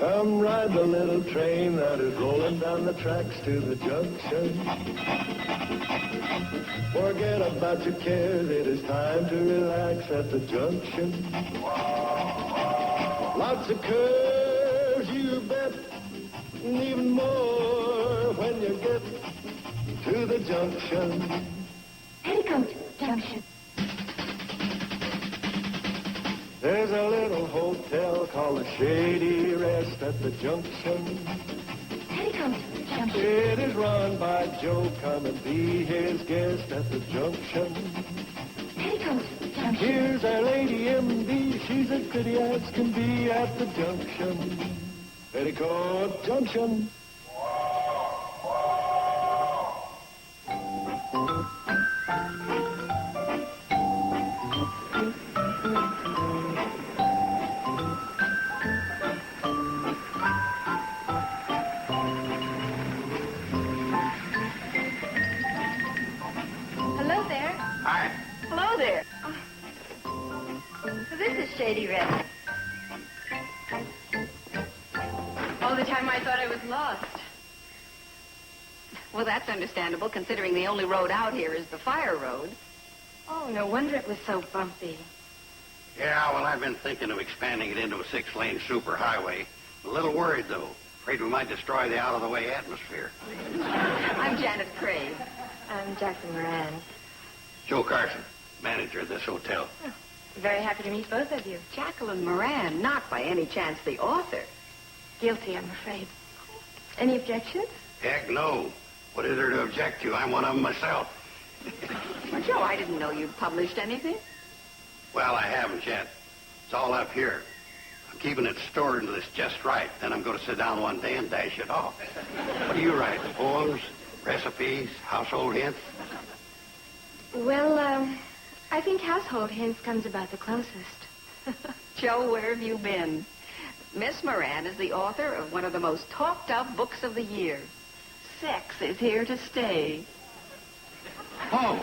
Come ride the little train that is rolling down the tracks to the junction. Forget about your cares, it is time to relax at the junction. Lots of curves, you bet, and even more when you get to the junction. Petticoat Junction. There's a little hotel called the Shady Rest at the junction. Petticoat Junction. It is run by Joe. Come and be his guest at the junction. Petticoat Junction. Here's our lady M.D. She's as pretty as can be at the junction. Petticoat Junction. Hello there. Hi. Hello there. So this is Shady Rest. All the time I thought I was lost. Well, that's understandable, considering the only road out here is the fire road. Oh, no wonder it was so bumpy. Yeah, well, I've been thinking of expanding it into a 6-lane superhighway. A little worried, though. Afraid we might destroy the out-of-the-way atmosphere. I'm Janet Craig. I'm Jacqueline Moran. Joe Carson, manager of this hotel. Very happy to meet both of you. Jacqueline Moran, not by any chance the author. Guilty, I'm afraid. Any objections? Heck, no. What is there to object to? I'm one of them myself. Well, Joe, I didn't know you'd published anything. Well, I haven't yet. It's all up here. I'm keeping it stored into this just right. Then I'm going to sit down one day and dash it off. What do you write? Poems, recipes, household hints? Well, I think Household Hints comes about the closest. Joe, where have you been? Miss Moran is the author of one of the most talked-of books of the year. Sex is here to stay. Oh.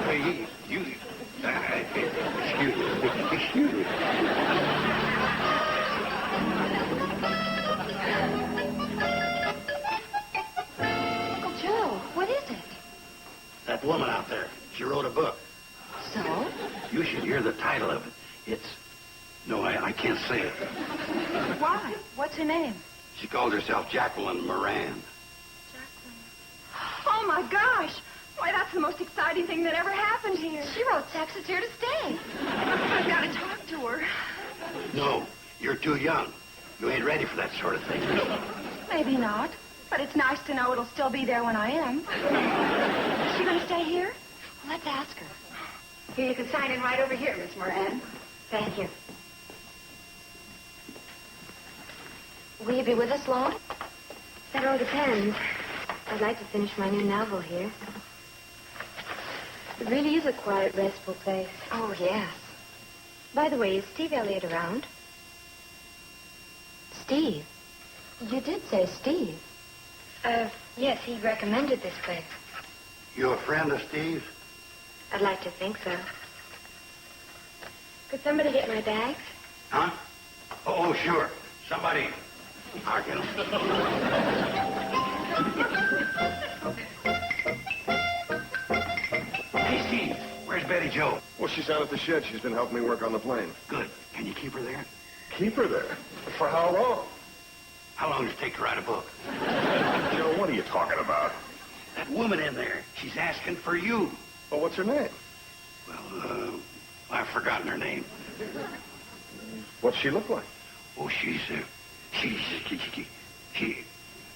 Hey, you... excuse me. Excuse me. Uncle Joe, what is it? That woman out there, she wrote a book. So? You should hear the title of it. It's... No, I can't say it. Why? What's her name? She calls herself Jacqueline Moran. Oh, my gosh. Why, that's the most exciting thing that ever happened here. She wrote Sex is Here to Stay. I've got to talk to her. No, you're too young. You ain't ready for that sort of thing. Maybe not. But it's nice to know it'll still be there when I am. Is she going to stay here? Let's ask her. Here, you can sign in right over here, Miss Moran. Thank you. Will you be with us long? That all depends. I'd like to finish my new novel here. It really is a quiet, restful place. Oh, yes. By the way, is Steve Elliott around? Steve? You did say Steve. Yes, he recommended this place. You a friend of Steve's? I'd like to think so. Could somebody get my bags? Huh? Oh, sure. Somebody. I'll get 'em. Hey, Steve. Where's Betty Jo? Well, she's out at the shed. She's been helping me work on the plane. Good. Can you keep her there? Keep her there? For how long? How long does it take to write a book? Joe, what are you talking about? That woman in there, she's asking for you. Well, what's her name? Well, I've forgotten her name. What's she look like? Oh, she...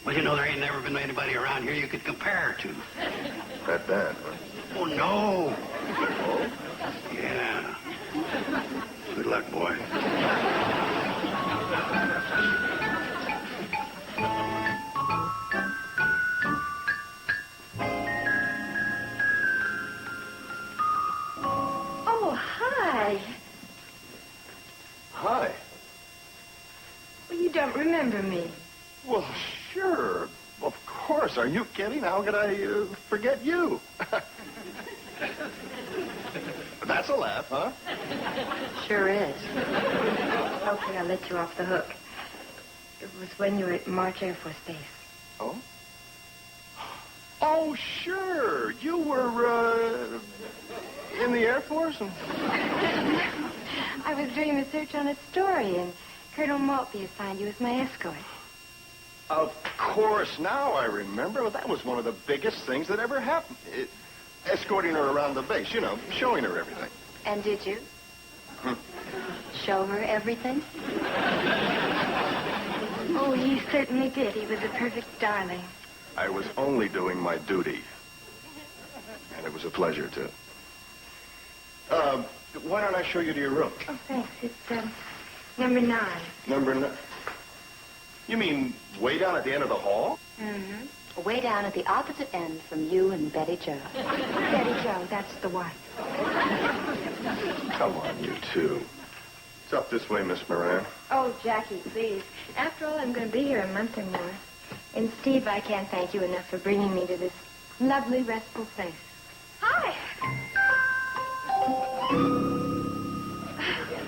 Well, you know, there ain't never been anybody around here you could compare her to. That bad, huh? Oh, no. Oh? Yeah. Good luck, boy. Oh, hi. Hi. Well, you don't remember me. Well, sure. Of course. Are you kidding? How could I forget you? That's a laugh, huh? Sure is. Okay, I'll let you off the hook. It was when you were at March Air Force Base. Oh? Oh, sure. You were, in the Air Force? I was doing research on a story, and Colonel Maltby assigned you as my escort. Of course, now I remember. Well, that was one of the biggest things that ever happened. Escorting her around the base, you know, showing her everything. And did you? Show her everything? Oh, he certainly did. He was a perfect darling. I was only doing my duty. And it was a pleasure, too. Why don't I show you to your room? Oh, thanks. It's, number 9. Number 9. You mean way down at the end of the hall? Mm-hmm. Way down at the opposite end from you and Betty Jo. Betty Jo, that's the wife. Come on, you two. It's up this way, Miss Moran. Oh, Jackie, please. After all, I'm going to be here a month or more. And, Steve, I can't thank you enough for bringing me to this lovely, restful place. Hi.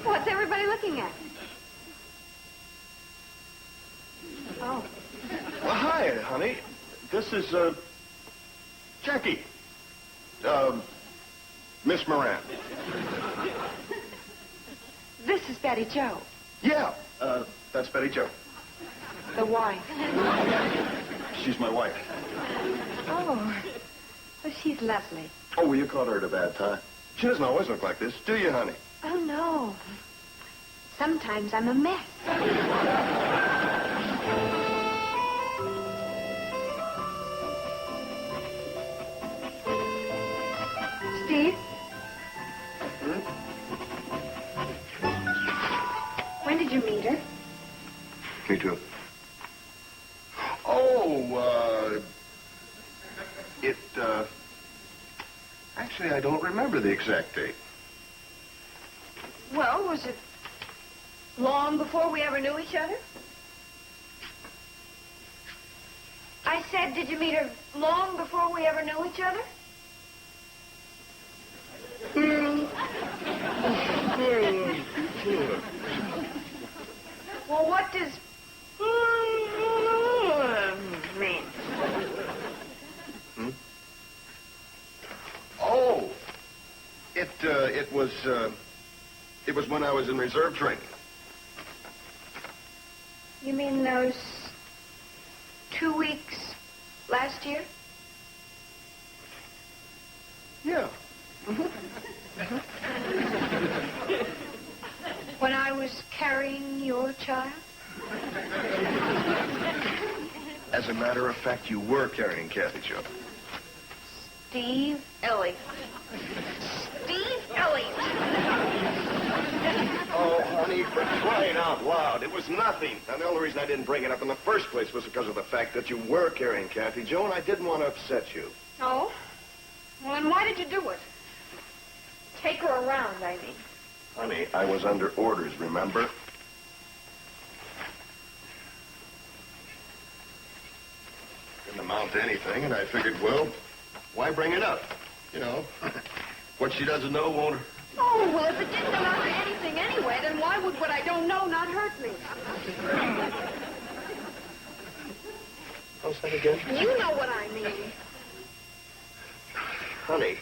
What's everybody looking at? Oh. Well, hi, honey. This is, Jackie. Miss Moran. This is Betty Jo, Yeah, that's Betty Jo. the wife. She's my wife. Oh. Well, she's lovely. Oh, well, you caught her at a bad time. She doesn't always look like this, do you, honey? Oh, no. Sometimes I'm a mess. Steve? When did you meet her? Me too. Oh, actually, I don't remember the exact date. Well, was it long before we ever knew each other? I said, did you meet her long before we ever knew each other? Well, what does mean? Oh, it was when I was in reserve training. You mean those 2 weeks last year? Yeah. When I was carrying your child? As a matter of fact, you were carrying Kathy Jo. Steve Elliott. Steve Elliott! Oh, honey, for crying out loud. It was nothing. And the only reason I didn't bring it up in the first place was because of the fact that you were carrying Kathy Jo, and I didn't want to upset you. Oh? Well, then why did you do it? Take her around, I mean. Honey, I was under orders, remember? Didn't amount to anything, and I figured, well, why bring it up? You know, what she doesn't know won't... Oh, well, if it didn't amount to anything anyway, then why would what I don't know not hurt me? How's that again? You know what I mean. Honey,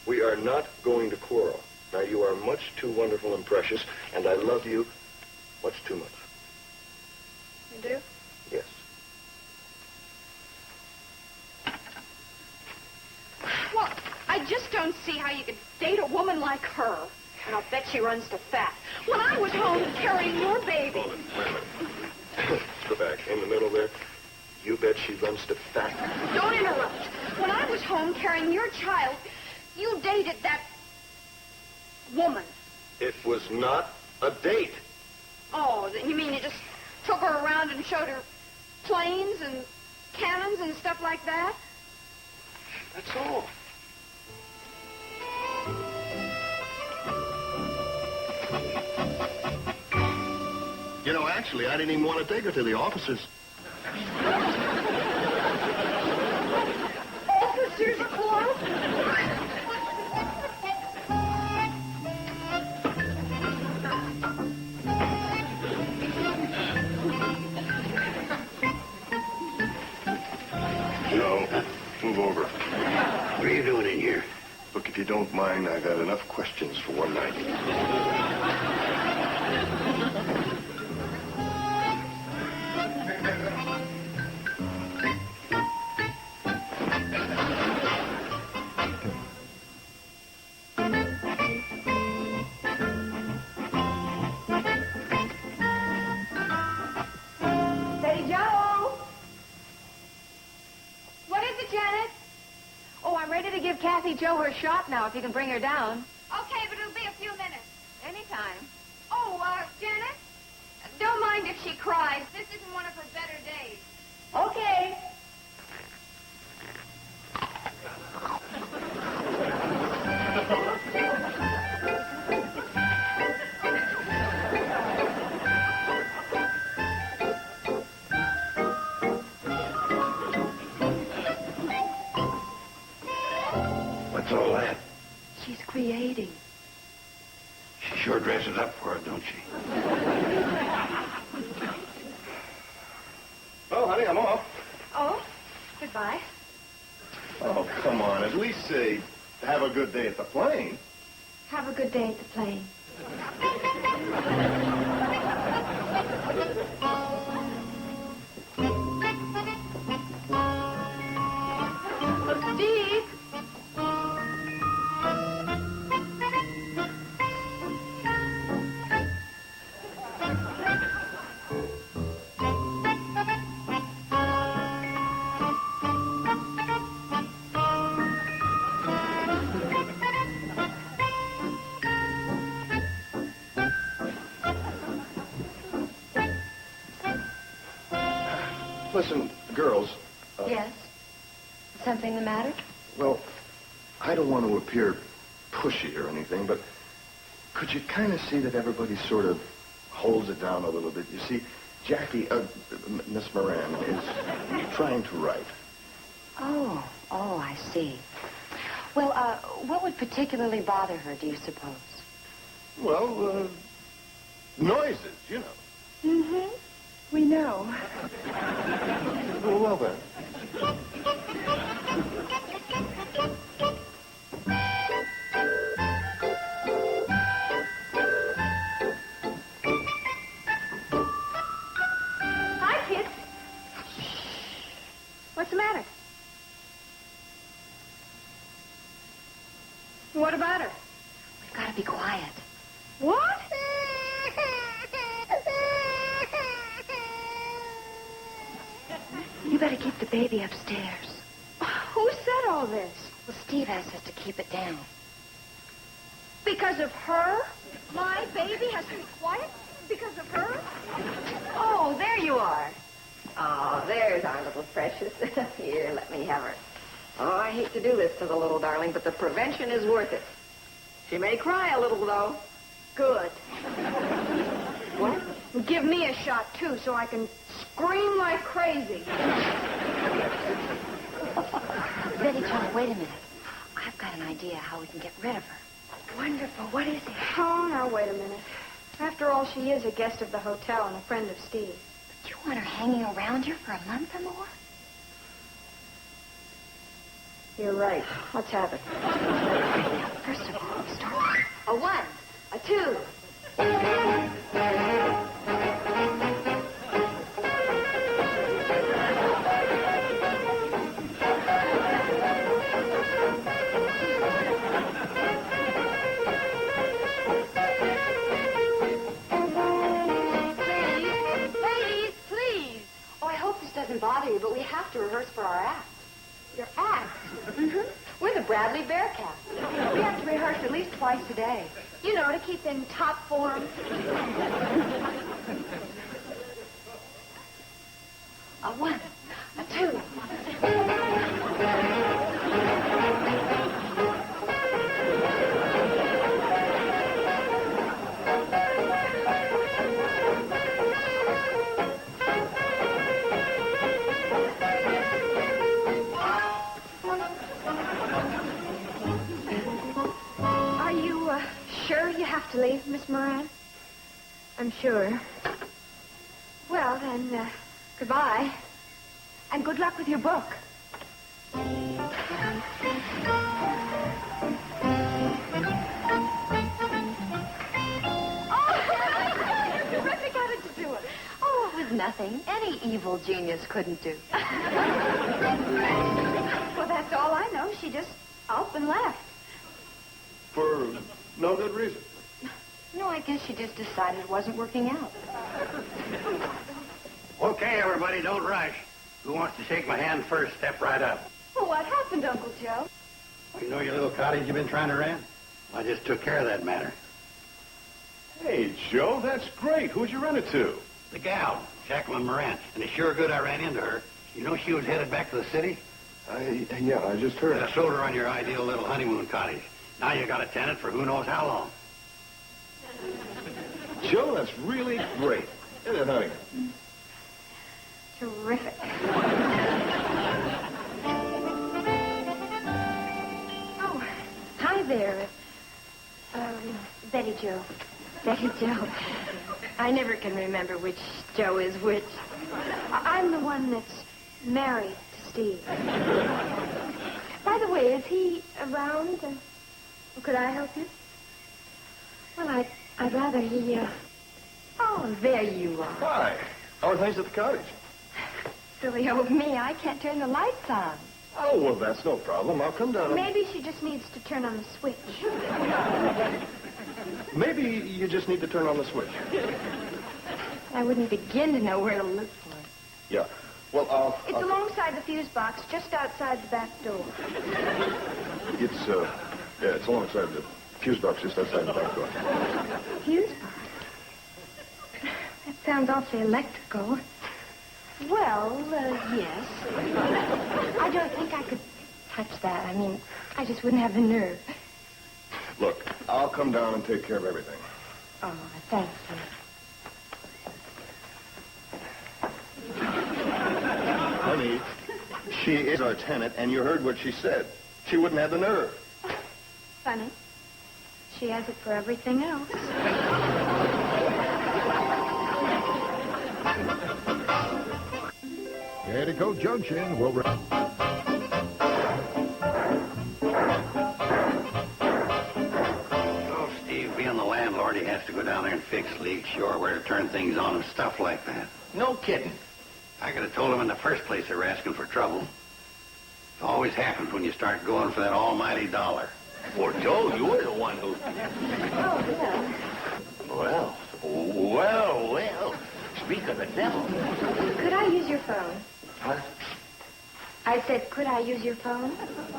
we are not going to quarrel. Now, you are much too wonderful and precious, and I love you much too much. You do? Yes. Well, I just don't see how you could date a woman like her. And I'll bet she runs to fat. When I was home carrying your baby... Hold it. Wait a minute. Go back. In the middle there. You bet she runs to fat. Don't interrupt. When I was home carrying your child, you dated that woman. It was not a date. Oh, you mean you just took her around and showed her planes and cannons and stuff like that? That's all. You know, actually, I didn't even want to take her to the officers. Officers Club? If you don't mind, I've had enough questions for one night. Steady, Joe! What is it, Janet? Oh, I'm ready to give Kathy Jo her shot now, if you can bring her down. Okay, but it'll be a few minutes. Anytime. Oh, Janet? Don't mind if she cries. This isn't one of her better days. Okay. What's all that? She's creating. She sure dresses up for it, don't she? Oh, honey, I'm off. Oh, goodbye. Oh, come on. At least say, have a good day at the plane. Have a good day at the plane. Oh, Steve! Listen, girls. Yes? Something the matter? Well, I don't want to appear pushy or anything, but could you kind of see that everybody sort of holds it down a little bit? You see, Jackie, Miss Moran, is trying to write. Oh, I see. Well, what would particularly bother her, do you suppose? Well, noises, you know. Mm-hmm. We know. Well, then. Hi, kids. What's the matter? What about her? We've got to be quiet. What? You better keep the baby upstairs. Who said all this? Well, Steve asked us to keep it down. Because of her? My baby has to be quiet? Because of her? Oh, there you are. Oh, there's our little precious. Here, let me have her. Oh, I hate to do this to the little darling, but the prevention is worth it. She may cry a little, though. Good. What? Give me a shot, too, so I can scream like crazy. Betty Jo, wait a minute. I've got an idea how we can get rid of her. Wonderful. What is it? Oh, now, wait a minute. After all, she is a guest of the hotel and a friend of Steve. But you want her hanging around here for a month or more? You're right. Let's have it. First of all, we start with a 1, a 2. Ladies, please. Oh, I hope this doesn't bother you, but we have to rehearse for our act. Your act. Mm-hmm. We're the Bradley Bearcats. We have to rehearse at least twice a day. You know, to keep in top form. A 1, a 2. Are you sure you have to leave, Miss Moran? I'm sure. Well, then, goodbye. And good luck with your book. nothing any evil genius couldn't do. Well, that's all I know. She just up and left. For no good reason. No, I guess she just decided it wasn't working out. Okay, everybody, don't rush. Who wants to shake my hand first? Step right up. Well, what happened, Uncle Joe? You know your little cottage you've been trying to rent? I just took care of that matter. Hey, Joe, that's great. Who'd you rent it to? The gal, Jacqueline Moran. And it's sure good I ran into her. You know she was headed back to the city? Yeah, I just heard. I sold her on your ideal little honeymoon cottage. Now you got a tenant for who knows how long. Joe, that's really great. Isn't it, honey? Terrific. Oh, hi there. Betty Jo. Betty Jo. I never can remember which Joe is which. I'm the one that's married to Steve. By the way, is he around? Could I help you? Well, I'd rather he, Oh, there you are. Hi. How are things at the cottage? Silly old me, I can't turn the lights on. Oh, well, that's no problem. I'll come down. Maybe she just needs to turn on the switch. Maybe you just need to turn on the switch. I wouldn't begin to know where to look for it. Yeah. Well, It's alongside the fuse box, just outside the back door. It's alongside the fuse box just outside the back door. Fuse box? That sounds awfully electrical. Well, yes. I don't think I could touch that. I mean, I just wouldn't have the nerve. Look, I'll come down and take care of everything. Oh, thank you. Honey, she is our tenant, and you heard what she said. She wouldn't have the nerve. Funny. She has it for everything else. Petticoat Junction will... Oh, Steve, being the landlord, he has to go down there and fix leaks, sure where to turn things on and stuff like that. No kidding. I could have told him in the first place they were asking for trouble. It always happens when you start going for that almighty dollar. Well, Joe, you were the one who... Oh, Well. Speak of the devil. Could I use your phone? Huh? I said, could I use your phone?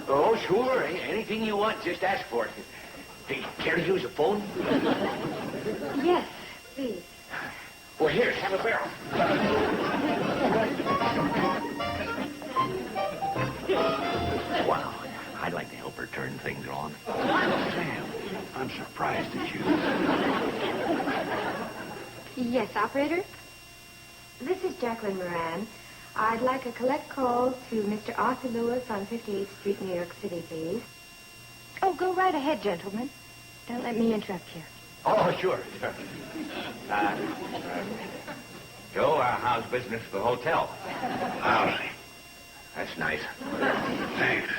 Oh, sure. Anything you want, just ask for it. Hey, care to use a phone? Yes, please. Well, here, have a barrel. Wow, I'd like to help her turn things on. Sam, I'm surprised at you. Yes, operator? This is Jacqueline Moran. I'd like a collect call to Mr. Arthur Lewis on 58th Street, New York City, please. Oh, go right ahead, gentlemen. Don't let me interrupt you. Oh, sure. Joe, how's business at the hotel? Lousy. That's nice. Thanks.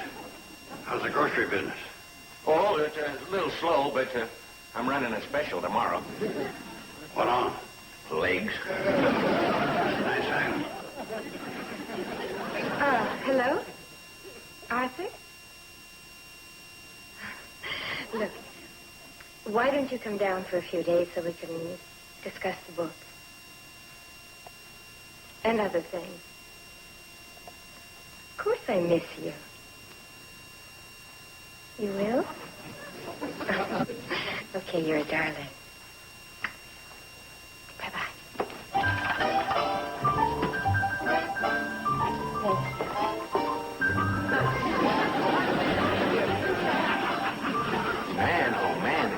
How's the grocery business? Oh, it's a little slow, but I'm running a special tomorrow. What on? Legs. Nice item. Hello? Arthur? Look, why don't you come down for a few days so we can discuss the book? And other things. Of course I miss you. You will? Okay, you're a darling. Bye-bye. Man, oh man,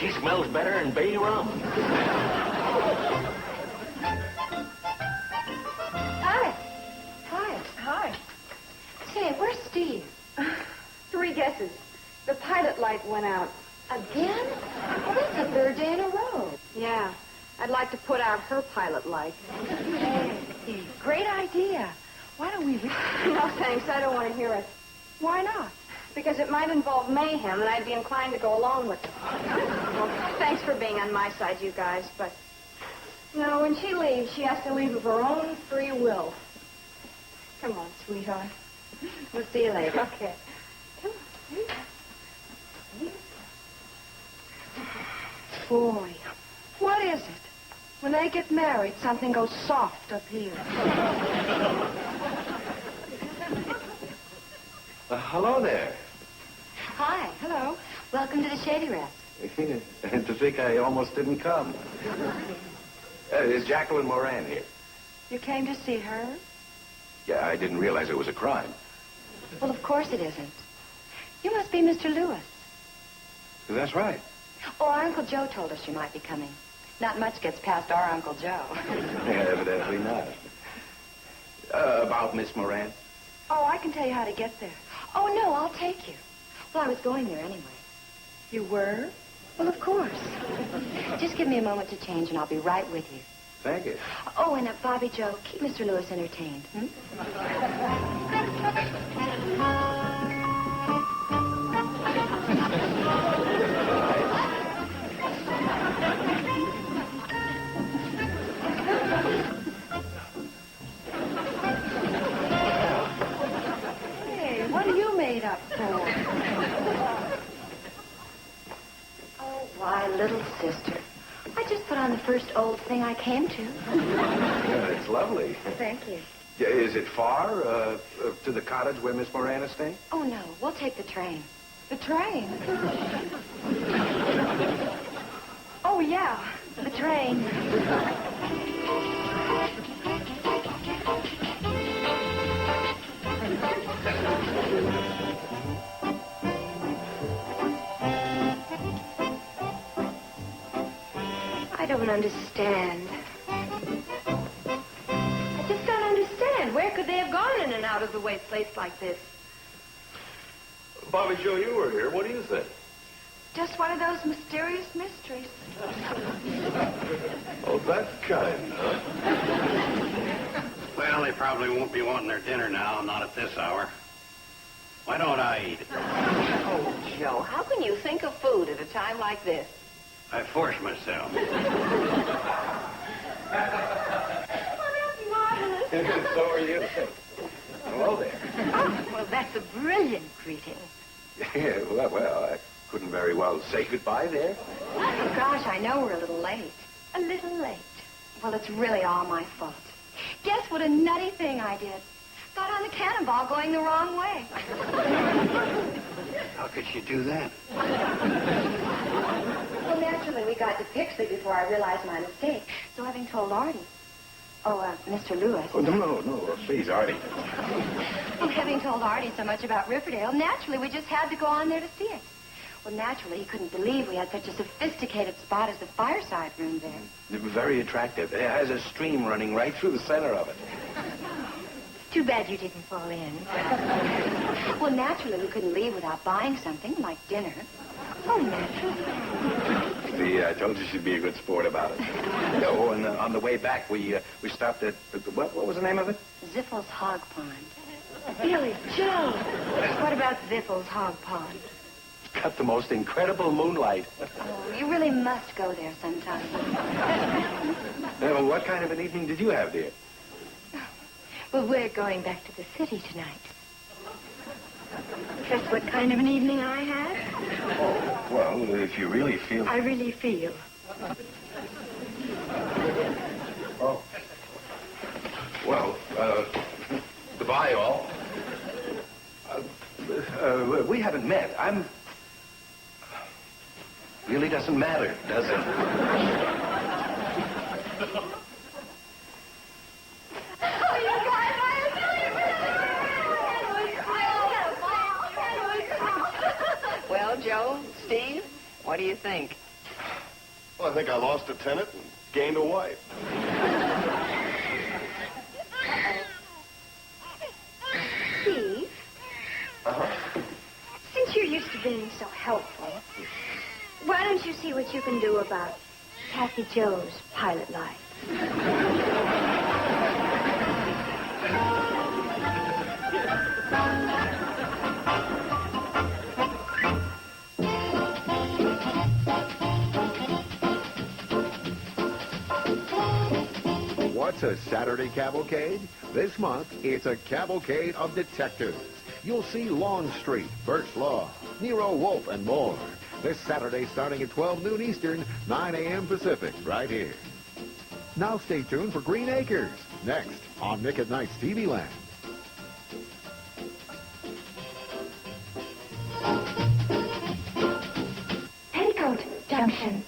she smells better than bay rum. Hi. Hi. hi. Say, where's Steve? 3 guesses. The pilot light went out. Again? Well, that's the 3rd day in a row. Yeah. I'd like to put out her pilot light. Great idea. Why don't we... No, thanks. I don't want to hear it. Why not? Because it might involve mayhem, and I'd be inclined to go along with it. Well, thanks for being on my side, you guys, but No, when she leaves, she has to leave of her own free will. Come on, sweetheart. We'll see you later. Okay. Boy, what is it? When they get married, something goes soft up here. Hello there. Hi. Hello. Welcome to the Shady Rest. To think I almost didn't come. Is Jacqueline Moran here? You came to see her? Yeah, I didn't realize it was a crime. Well, of course it isn't. You must be Mr. Lewis. That's right. Oh, our Uncle Joe told us you might be coming. Not much gets past our Uncle Joe. Yeah, evidently not. About Miss Moran? Oh, I can tell you how to get there. Oh, no, I'll take you. Well, I was going there anyway. You were? Well, of course. Just give me a moment to change, and I'll be right with you. Thank you. Oh, and Bobby Joe, keep Mr. Lewis entertained. Hey, what are you made up for? Oh, why, little sister. I just put on the first old thing I came to. Yeah, it's lovely. Thank you. Yeah, is it far to the cottage where Miss Moran is staying? Oh, no, we'll take the train. The train. Oh, yeah, The train. I don't understand. I just don't understand. Where could they have gone in an out-of-the-way place like this? Bobby Joe, you were here. What do you think? just one of those mysterious mysteries. Oh, that kind, huh? Well, they probably won't be wanting their dinner now, not at this hour. Why don't I eat it? Oh, Joe, how can you think of food at a time like this? I force myself. So are you. Hello there. Oh, well, that's a brilliant greeting. Yeah, well, I couldn't very well say goodbye there. Oh, gosh, I know we're a little late. A little late. Well, it's really all my fault. Guess what a nutty thing I did. Got on the cannonball going the wrong way. How could you do that? Well, naturally, we got to Pixley before I realized my mistake. So having told Artie... Mr. Lewis. Oh, no, please, Artie. Well, having told Artie so much about Riverdale, naturally, we just had to go on there to see it. Well, naturally, he couldn't believe we had such a sophisticated spot as the fireside room there. Very attractive. It has a stream running right through the center of it. Too bad you didn't fall in. Well, naturally, we couldn't leave without buying something, like dinner. Oh, naturally. See, I told you she'd be a good sport about it. Oh, and on the way back, we stopped at, what was the name of it? Ziffel's Hog Pond. Billy Joe! What about Ziffel's Hog Pond? It's got the most incredible moonlight. Oh, you really must go there sometime. What kind of an evening did you have, dear? Well, we're going back to the city tonight. Guess what kind of an evening I had? Oh, well, if you really feel... I really feel. Oh. Well, goodbye, all. We haven't met. Really doesn't matter, does it? Well, Joe, Steve, what do you think? Well, I think I lost a tenant and gained a wife. Steve? Uh-huh. Since you're used to being so helpful, why don't you see what you can do about Kathy Joe's pilot light? What's a Saturday cavalcade? This month, it's a cavalcade of detectives. You'll see Longstreet, Birch Law, Nero Wolfe, and more. This Saturday starting at 12 noon Eastern, 9 a.m. Pacific, right here. Now stay tuned for Green Acres, next on Nick at Night's TV Land. Petticoat Junction.